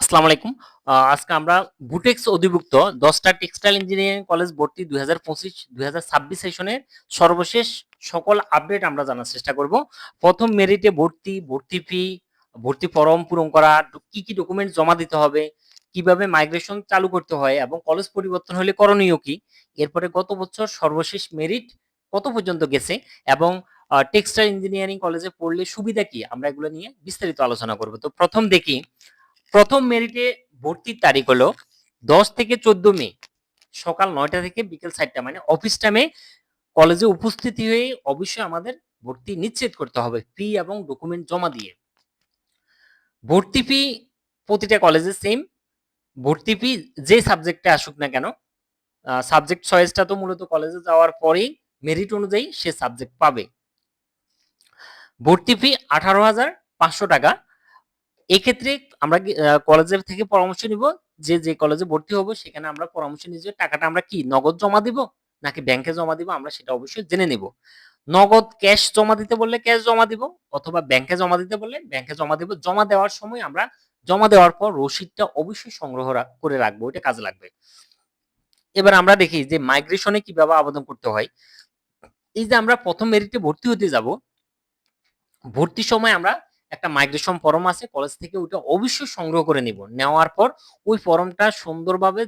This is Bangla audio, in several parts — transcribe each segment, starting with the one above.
আসসালামু আলাইকুম। আজকে আমরা বুটেক্স অধিভুক্ত 10টা টেক্সটাইল ইঞ্জিনিয়ারিং কলেজ ভর্তি 2025-2026 সেশনের সর্বশেষ সকল আপডেট আমরা জানার চেষ্টা করব। প্রথম মেরিটে ভর্তি, ভর্তি ফি, ভর্তি ফরম পূরণ করা, কি কি ডকুমেন্ট জমা দিতে হবে, কিভাবে মাইগ্রেশন চালু করতে হয় এবং কলেজ পরিবর্তন হলে করণীয় কি, এরপরে গত বছর সর্বশেষ মেরিট কত পর্যন্ত গেছে এবং টেক্সটাইল ইঞ্জিনিয়ারিং কলেজে পড়লে সুবিধা কি, আমরা এগুলো নিয়ে বিস্তারিত আলোচনা করব। তো প্রথম দেখি, প্রথম মেরিটে ভর্তির তারিখ হলো 10 থেকে 14 মে সকাল 9টা থেকে বিকেল 4টা, মানে অফিস টাইমে কলেজে উপস্থিতি হয়ে অবশ্যই আমাদের ভর্তি নিশ্চিত করতে হবে ফি এবং ডকুমেন্ট জমা দিয়ে। ভর্তি ফি প্রতিটা কলেজে সেম। ভর্তি ফি যে সাবজেক্টে আসুক না কেন, সাবজেক্ট চয়েসটা তো মূলত কলেজে যাওয়ার পরেই মেরিট অনুযায়ী সে সাবজেক্ট পাবে। ভর্তি ফি 18,500 টাকা। এক্ষেত্রে আমরা কলেজের থেকে পরামর্শ নিব যে যে কলেজে ভর্তি হবো সেখানে আমরা পরামর্শ নিয়ে যে টাকাটা আমরা কি নগদ জমা দিব নাকি ব্যাংকে জমা দিব, আমরা সেটা অবশ্যই জেনে নিব। নগদ ক্যাশ জমা দিতে বললে ক্যাশ জমা দিব, অথবা ব্যাংকে জমা দিতে বললে ব্যাংকে জমা দিব। জমা দেওয়ার সময় আমরা জমা দেওয়ার পর রসিদটা অবশ্যই সংগ্রহ করে রাখবো, এটা কাজে লাগবে। এবার আমরা দেখি যে মাইগ্রেশনে কিভাবে আবেদন করতে হয়। এই যে আমরা প্রথম মেরিটে ভর্তি হতে যাব, ভর্তির সময় আমরা একটা মাইগ্রেশন ফর্ম আছে কলেজ থেকে, ওটা অবশ্যই সংগ্রহ করে নিব। নেওয়ার পর ওই ফর্মটা সুন্দরভাবে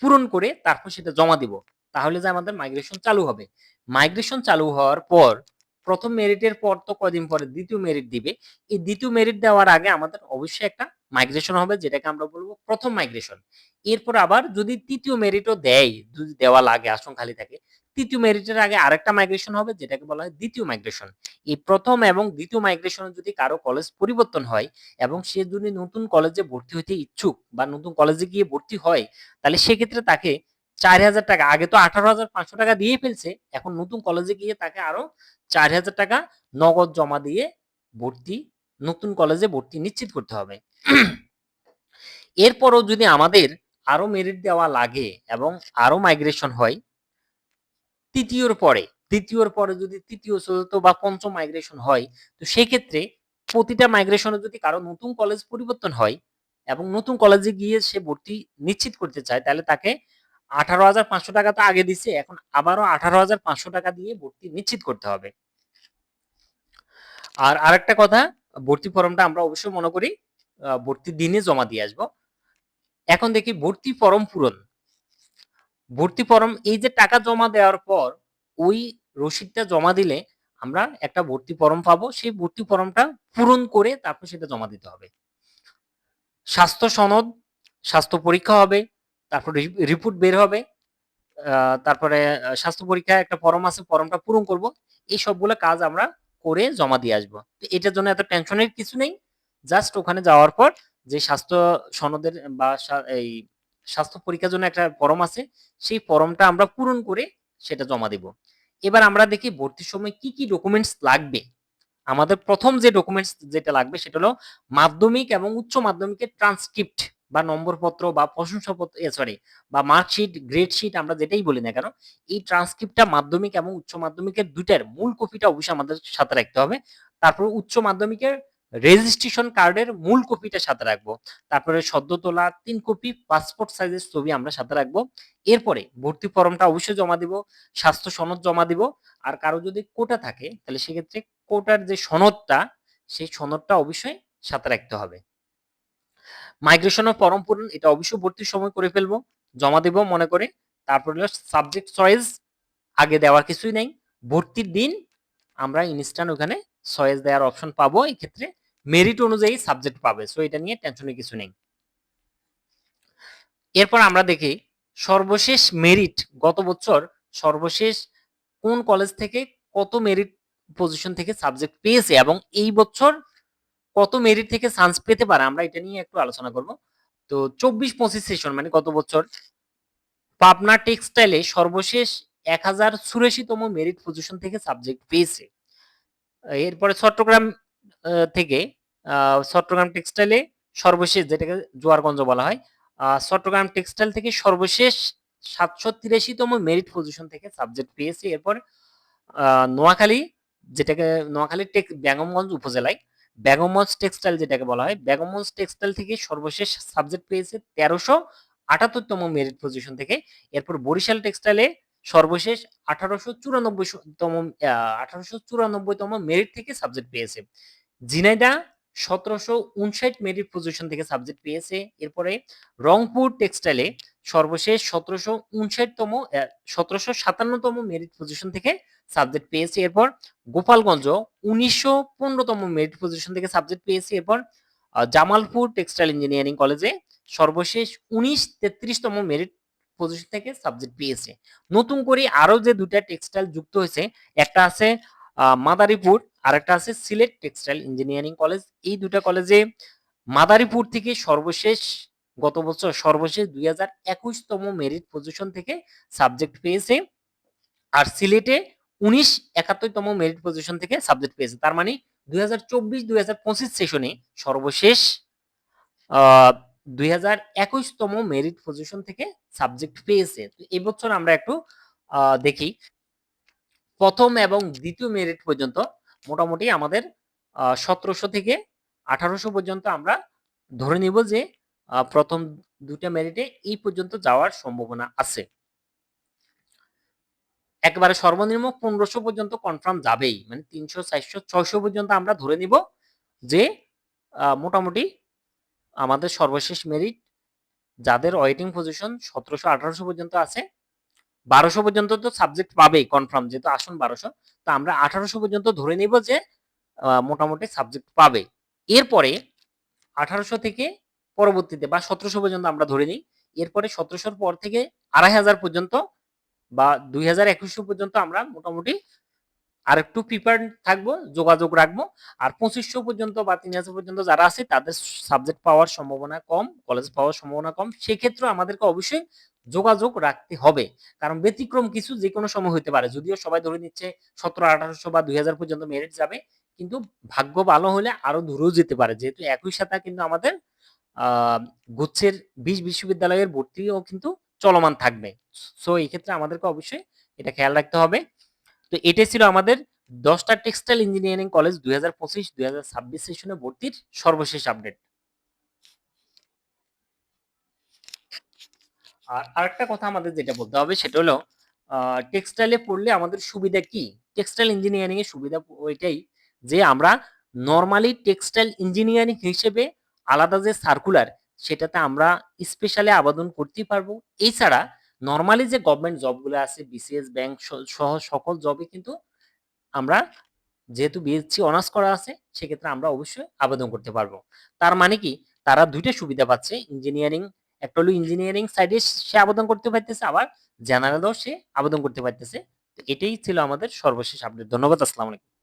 পূরণ করে তারপর সেটা জমা দিব, তাহলে যে আমাদের মাইগ্রেশন চালু হবে। মাইগ্রেশন চালু হওয়ার পর প্রথম মেরিটের পর তো কদিন পরে দ্বিতীয় মেরিট দিবে। এই দ্বিতীয় মেরিট দেওয়ার আগে আমাদের অবশ্যই একটা মাইগ্রেশন হবে, যেটাকে আমরা বলবো প্রথম মাইগ্রেশন। এরপর আবার যদি তৃতীয় মেরিটও দেয়, যদি দেওয়া লাগে আশঙ্কালি থাকে, তৃতীয় মেরিটের আগে আরেকটা মাইগ্রেশন হবে, যেটাকে বলা হয় দ্বিতীয় মাইগ্রেশন। এই প্রথম এবং দ্বিতীয় মাইগ্রেশনে যদি কারো কলেজ পরিবর্তন হয় এবং সে যদি নতুন কলেজে ভর্তি হইতে ইচ্ছুক বা নতুন কলেজে গিয়ে ভর্তি হয়, তাহলে সেক্ষেত্রে তাকে 4,000 টাকা, আগে তো 18,500 টাকা দিয়ে ফেলছে, এখন নতুন কলেজে গিয়ে তাকে আরো 4,000 টাকা নগদ জমা দিয়ে ভর্তি, নতুন কলেজে ভর্তি নিশ্চিত করতে হবে। এরপরও যদি আমাদের আরো মেরিট দেওয়া লাগে এবং আরো মাইগ্রেশন হয় তৃতীয়র পরে যদি তৃতীয়, চতুর্থ বা পঞ্চম মাইগ্রেশন হয়, তো সেক্ষেত্রে প্রতিটা মাইগ্রেশনে যদি কারো নতুন কলেজ পরিবর্তন হয় এবং নতুন কলেজে গিয়ে সে ভর্তি নিশ্চিত করতে চায়, তাহলে তাকে 18,500 টাকা তো আগে দিছে, এখন আবারও 18,500 টাকা দিয়ে ভর্তি নিশ্চিত করতে হবে। আর আরেকটা কথা, ভর্তি ফর্মটা আমরা অবশ্যই মনে করি ভর্তির দিনে জমা দিয়ে আসবো। এখন দেখি ভর্তি ফর্ম পূরণ। ভর্তি ফর্ম, এই যে টাকা জমা দেওয়ার পর ওই রসিদটা জমা দিলে আমরা একটা ভর্তি ফর্ম পাবো, সেই ভর্তি ফর্মটা পূরণ করে তারপর সেটা জমা দিতে হবে। স্বাস্থ্য সনদ, স্বাস্থ্য পরীক্ষা হবে, তারপর রিপোর্ট বের হবে, তারপরে স্বাস্থ্য পরীক্ষা একটা ফর্ম আছে, ফর্মটা পূরণ করব। এই সবগুলো কাজ আমরা করে জমা দিয়ে আসবো। তো এটার জন্য এত টেনশনের কিছু নেই। জাস্ট ওখানে যাওয়ার পর যে স্বাস্থ্য সনদের বা এই স্বাস্থ্য পরীক্ষার জন্য একটা ফর্ম আছে, সেই ফর্মটা আমরা পূরণ করে সেটা জমা দিব। এবার আমরা দেখি ভর্তির সময় কি কি ডকুমেন্টস লাগবে। আমাদের প্রথম যে ডকুমেন্টস যেটা লাগবে সেটা হলো মাধ্যমিক এবং উচ্চ মাধ্যমিকের ট্রান্সক্রিপ্ট বা নম্বরপত্র বা প্রশংসাপত্র, সরি, বা মার্কশিট, গ্রেড শিট, আমরা যেটাই বলি না কেন, এই ট্রান্সক্রিপ্টটা মাধ্যমিক এবং উচ্চ মাধ্যমিকের দুইটার মূল কপিটা অবশ্যই আমাদের সাথে রাখতে হবে। তারপর উচ্চ মাধ্যমিকের রেজিস্ট্রেশন কার্ডের মূল কপিটা সাথে রাখবো। তারপরে সদ্য তোলা 3 কপি পাসপোর্ট সাইজের ছবি আমরা সাথে রাখবো। এরপরে ভর্তি ফর্মটা অবশ্যই জমা দিব, স্বাস্থ্য সনদ জমা দিব। আর কারো যদি কোটা থাকে তাহলে সেক্ষেত্রে কোটার যে সনদটা, সেই সনদটা অবশ্যই সাথে রাখতে হবে। মাইগ্রেশনের ফর্ম পূরণ, এটা অবশ্যই ভর্তির সময় করে ফেলবো, জমা দেব মনে করে। তারপর হলো সাবজেক্ট চয়েস, আগে দেওয়ার কিছুই নেই। ভর্তির দিন আমরা ইনস্ট্যান্ট ওখানে চয়েস দেওয়ার অপশন পাবো, এই ক্ষেত্রে মেরিট অনুযায়ী সাবজেক্ট পাবে, সো এটা নিয়ে টেনশনের কিছু নেই। এরপর আমরা দেখি সর্বশেষ মেরিট, গত বছর সর্বশেষ কোন কলেজ থেকে কত মেরিট পজিশন থেকে সাবজেক্ট পেয়েছে এবং এই বছর কত মেরিট থেকে চান্স পেতে পারে, আমরা এটা নিয়ে একটু আলোচনা করব। তো 24-25 সেশন মানে গত বছর পাবনা টেক্সটাইলে সর্বশেষ 1,084তম মেরিট পজিশন থেকে সাবজেক্ট পেয়েছে। এরপরে চট্টগ্রাম থেকে চট্টগ্রাম টেক্সটাইলে সর্বশেষ, যেটাকে জোয়ারগঞ্জ বলা হয়, চট্টগ্রাম টেক্সটাইল থেকে সর্বশেষ 783তম মেরিট পজিশন থেকে সাবজেক্ট পেয়েছে। এরপর নোয়াখালী, যেটাকে নোয়াখালী বেগমগঞ্জ উপজেলায় বেগমগঞ্জ টেক্সটাইল যেটাকে বলা হয়, বেগমগঞ্জ টেক্সটাইল থেকে সর্বশেষ সাবজেক্ট পেয়েছে 1378তম মেরিট পজিশন থেকে। এরপর বরিশাল টেক্সটাইলে সর্বশেষ 1894তম মেরিট থেকে সাবজেক্ট পেয়েছে। ঝিনাইদহ 1759 মেরিট পজিশন থেকে সাবজেক্ট পেয়েছে। এরপরে রংপুর টেক্সটাইলে সর্বশেষ 1757তম মেরিট পজিশন থেকে সাবজেক্ট পেয়েছে। এরপর গোপালগঞ্জ 1915তম মেরিট পজিশন থেকে সাবজেক্ট পেয়েছে। এরপর জামালপুর টেক্সটাইল ইঞ্জিনিয়ারিং কলেজে সর্বশেষ 1933তম মেরিট পজিশন থেকে সাবজেক্ট পেয়েছে। নতুন করে আরো যে দুটা টেক্সটাইল যুক্ত হয়েছে, একটা আছে মাদারীপুর আর একটা আছে সিলেট টেক্সটাইল ইঞ্জিনিয়ারিং কলেজ। এই দুটা কলেজে মাদারীপুর থেকে সর্বশেষ গত বছর সর্বশেষ 2021তম মেরিট পজিশন থেকে সাবজেক্ট পেয়েছে। আর সিলেটে 1971তম মেরিট পজিশন থেকে সাবজেক্ট পেয়েছে। তার মানে 2024-2025 সেশনে সর্বশেষ 2021তম মেরিট পজিশন থেকে সাবজেক্ট পেয়েছে। তো এই বছর আমরা একটু দেখি প্রথম এবং দ্বিতীয় মেরিট পর্যন্ত মোটামুটি আমাদের 1700 থেকে 1800 পর্যন্ত আমরা ধরে নিব যে প্রথম দুটা মেরিটে এই পর্যন্ত যাওয়ার সম্ভাবনা আছে। একেবারে সর্বনিম্ন 1500 পর্যন্ত কনফার্ম যাবেই, মানে 300, 400, 600 পর্যন্ত আমরা ধরে নিব যে মোটামুটি আমাদের সর্বশেষ মেরিট যাদের ওয়েটিং পজিশন 1700, 1800 পর্যন্ত আছে, 1200 পর্যন্ত তো সাবজেক্ট পাবেই কনফার্ম, যেহেতু আসন 1200, তো আমরা 1800 পর্যন্ত ধরে নিব যে মোটামুটি সাবজেক্ট পাবে। এরপরে 1800 থেকে পরবর্তীতে বা 1700 পর্যন্ত আমরা ধরে নিই। এরপরে 1700 পর থেকে 2500 পর্যন্ত বা 2021 পর্যন্ত আমরা মোটামুটি আর একটু প্রিপেয়ার থাকবো, যোগাযোগ রাখবো। আর 2500 পর্যন্ত বা 3000 পর্যন্ত যারা আছে তাদের সাবজেক্ট পাওয়ার সম্ভাবনা কম, কলেজ পাওয়ার সম্ভাবনা কম। সেক্ষেত্রে আমাদেরকে অবশ্যই যোগাযোগ রাখতে হবে, কারণ ব্যতিক্রম কিছু যে কোনো সময় হতে পারে। যদিও সবাই ধরে নিচ্ছে 1700, 1800 বা 2000 পর্যন্ত মেরিট যাবে, কিন্তু ভাগ্য ভালো হলে আরো দূরেও যেতে পারে, যেহেতু একই সাথে কিন্তু আমাদের গুচ্ছের 20 বিশ্ববিদ্যালয়ের ভর্তিও কিন্তু চলমান থাকবে। সো এই ক্ষেত্রে আমাদেরকে অবশ্যই এটা খেয়াল রাখতে হবে। তো এটাই ছিল আমাদের 10টা টেক্সটাইল ইঞ্জিনিয়ারিং কলেজ 2025-2026 সেশনে ভর্তির সর্বশেষ আপডেট। আর আরেকটা কথা আমাদের যেটা বলতে হবে সেটা হলো টেক্সটাইলে পড়লে আমাদের সুবিধা কি। টেক্সটাইল ইঞ্জিনিয়ারিং এর সুবিধা ওইটাই যে আমরা নরমালি টেক্সটাইল ইঞ্জিনিয়ারিং হিসেবে আলাদা যে সার্কুলার সেটাতে আমরা স্পেশালি আবেদন করতে পারবো। এছাড়া নরমালি যে গভর্নমেন্ট জবগুলো আছে বিসিএস ব্যাংক সহ সকল জবে কিন্তু আমরা যেহেতু বিএসসি অনার্স করা আছে সেক্ষেত্রে আমরা অবশ্যই আবেদন করতে পারবো। তার মানে কি তারা দুইটা সুবিধা পাচ্ছে, ইঞ্জিনিয়ারিং একটা হলো ইঞ্জিনিয়ারিং সাইডে সে আবেদন করতে পারতেছে, আবার জেনারেলও সে আবেদন করতে পারতেছে। তো এটাই ছিল আমাদের সর্বশেষ আপডেট। ধন্যবাদ। আসসালামু আলাইকুম।